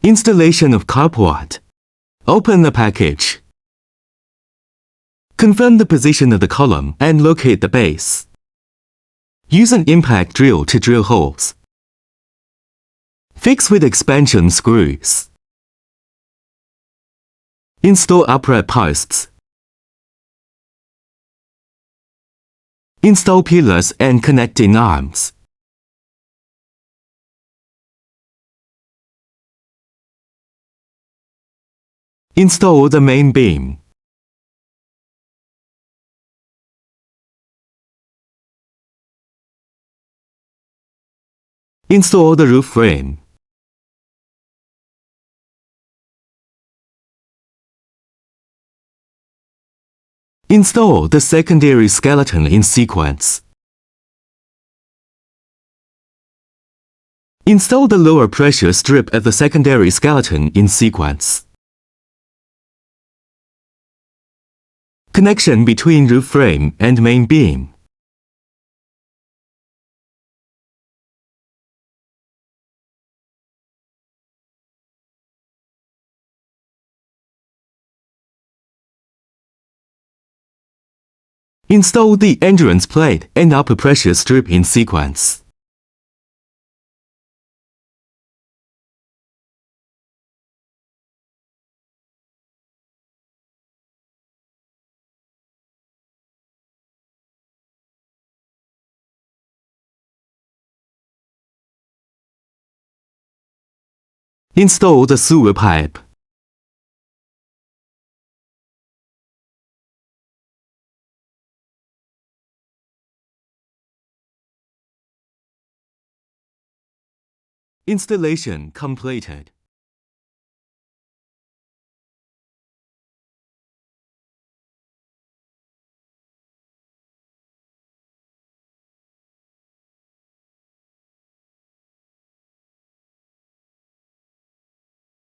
Installation of carport. Open the package. Confirm the position of the column and locate the base. Use an impact drill to drill holes. Fix with expansion screws. Install upright posts. Install pillars and connecting arms. Install the main beam. Install the roof frame. Install the secondary skeleton in sequence. Install the lower pressure strip at the secondary skeleton in sequence. Connection between roof frame and main beam. Install the entrance plate and upper pressure strip in sequence. Install the sewer pipe. Installation completed.